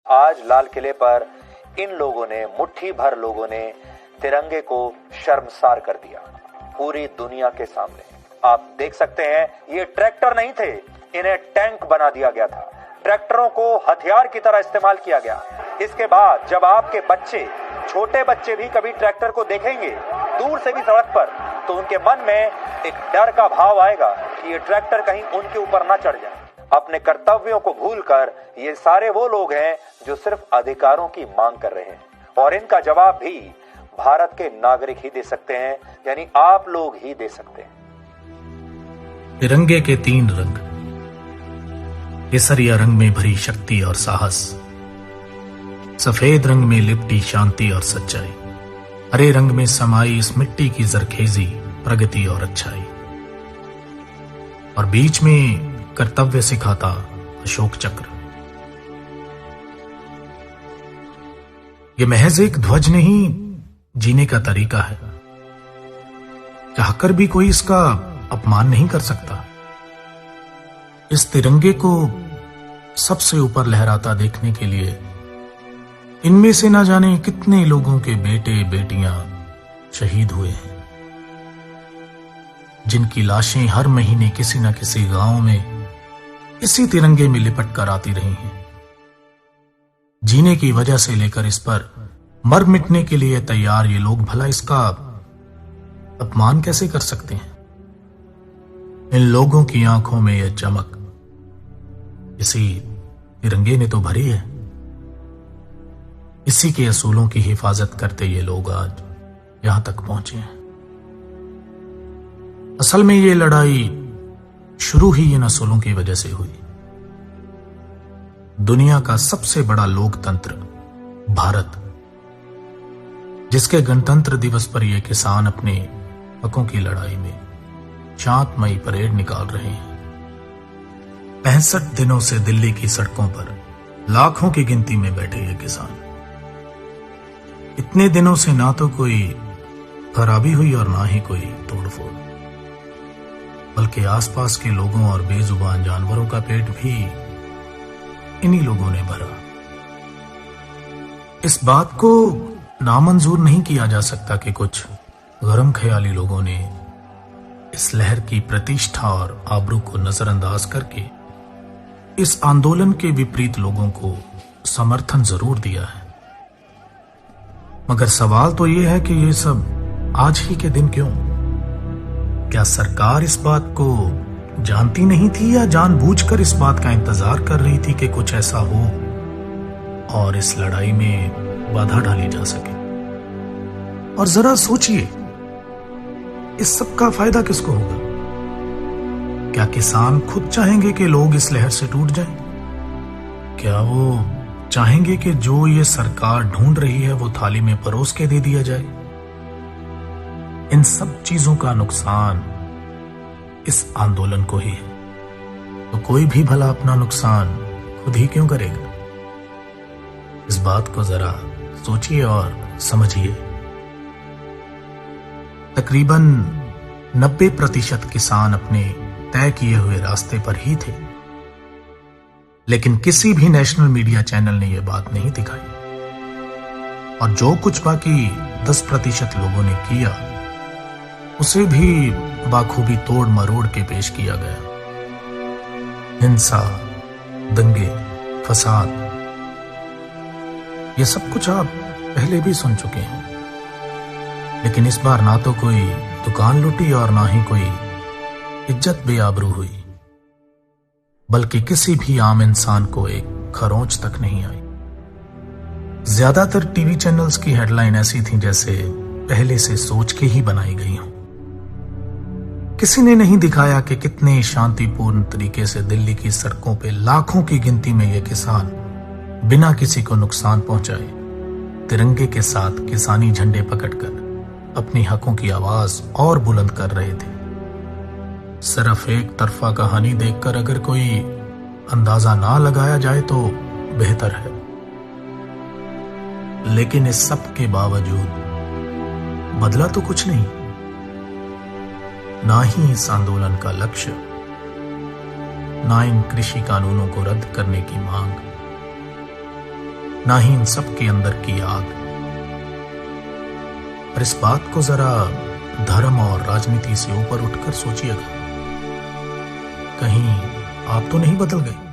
आज लाल किले पर इन लोगों ने, मुट्ठी भर लोगों ने तिरंगे को शर्मसार कर दिया पूरी दुनिया के सामने। आप देख सकते हैं, ये ट्रैक्टर नहीं थे, इन्हें टैंक बना दिया गया था। ट्रैक्टरों को हथियार की तरह इस्तेमाल किया गया। इसके बाद जब आपके बच्चे, छोटे बच्चे भी कभी ट्रैक्टर को देखेंगे दूर से भी सड़क पर, तो उनके मन में एक डर का भाव आएगा कि ये ट्रैक्टर कहीं उनके ऊपर ना चढ़ जाए। अपने कर्तव्यों को भूलकर ये सारे वो लोग हैं जो सिर्फ अधिकारों की मांग कर रहे हैं, और इनका जवाब भी भारत के नागरिक ही दे सकते हैं, यानी आप लोग ही दे सकते हैं। तिरंगे के 3 रंग, केसरिया रंग में भरी शक्ति और साहस, सफेद रंग में लिपटी शांति और सच्चाई, हरे रंग में समाई इस मिट्टी की जरखेजी, प्रगति और अच्छाई, और बीच में कर्तव्य सिखाता अशोक चक्र। ये महज एक ध्वज नहीं, जीने का तरीका है। चाहकर भी कोई इसका अपमान नहीं कर सकता। इस तिरंगे को सबसे ऊपर लहराता देखने के लिए इनमें से ना जाने कितने लोगों के बेटे बेटियां शहीद हुए हैं, जिनकी लाशें हर महीने किसी न किसी गांव में इसी तिरंगे में लिपट कर आती रही हैं। जीने की वजह से लेकर इस पर मर मिटने के लिए तैयार ये लोग भला इसका अपमान कैसे कर सकते हैं? इन लोगों की आंखों में यह चमक इसी तिरंगे ने तो भरी है। इसी के असूलों की हिफाजत करते ये लोग आज यहां तक पहुंचे हैं। असल में ये लड़ाई शुरू ही इन असूलों की वजह से हुई। दुनिया का सबसे बड़ा लोकतंत्र भारत, जिसके गणतंत्र दिवस पर ये किसान अपने हकों की लड़ाई में शांतमयी परेड निकाल रहे हैं। 65 दिनों से दिल्ली की सड़कों पर लाखों की गिनती में बैठे ये किसान। इतने दिनों से ना तो कोई खराबी हुई और ना ही कोई तोड़फोड़, बल्कि आसपास के लोगों और बेजुबान जानवरों का पेट भी इन्हीं लोगों ने भरा। इस बात को नामंजूर नहीं किया जा सकता कि कुछ गरम ख्याली लोगों ने इस लहर की प्रतिष्ठा और आबरू को नजरअंदाज करके इस आंदोलन के विपरीत लोगों को समर्थन जरूर दिया है। मगर सवाल तो यह है कि यह सब आज ही के दिन क्यों? क्या सरकार इस बात को जानती नहीं थी या जानबूझकर इस बात का इंतजार कर रही थी कि कुछ ऐसा हो और इस लड़ाई में बाधा डाली जा सके? और जरा सोचिए, इस सब का फायदा किसको होगा? क्या किसान खुद चाहेंगे कि लोग इस लहर से टूट जाएं? क्या वो चाहेंगे कि जो ये सरकार ढूंढ रही है वो थाली में परोस के दे दिया जाए? इन सब चीजों का नुकसान इस आंदोलन को ही है, तो कोई भी भला अपना नुकसान खुद ही क्यों करेगा? इस बात को जरा सोचिए और समझिए। तकरीबन 90% किसान अपने तय किए हुए रास्ते पर ही थे, लेकिन किसी भी नेशनल मीडिया चैनल ने यह बात नहीं दिखाई, और जो कुछ बाकी 10% लोगों ने किया उसे भी बाखूबी तोड़ मरोड़ के पेश किया गया। हिंसा, दंगे, फसाद, ये सब कुछ आप पहले भी सुन चुके हैं, लेकिन इस बार ना तो कोई दुकान लूटी और ना ही कोई इज्जत बेआबरू हुई, बल्कि किसी भी आम इंसान को एक खरोंच तक नहीं आई। ज्यादातर टीवी चैनल्स की हेडलाइन ऐसी थी जैसे पहले से सोच के ही बनाई गई हो। किसी ने नहीं दिखाया कि कितने शांतिपूर्ण तरीके से दिल्ली की सड़कों पे लाखों की गिनती में ये किसान बिना किसी को नुकसान पहुंचाए तिरंगे के साथ किसानी झंडे पकड़कर अपनी हकों की आवाज और बुलंद कर रहे थे। सिर्फ एक तरफा कहानी देखकर अगर कोई अंदाजा ना लगाया जाए तो बेहतर है, लेकिन इस सब के बावजूद बदला तो कुछ नहीं। ना ही इस आंदोलन का लक्ष्य, ना इन कृषि कानूनों को रद्द करने की मांग, ना ही इन सब के अंदर की आग। पर इस बात को जरा धर्म और राजनीति से ऊपर उठकर सोचिएगा, कहीं आप तो नहीं बदल गए।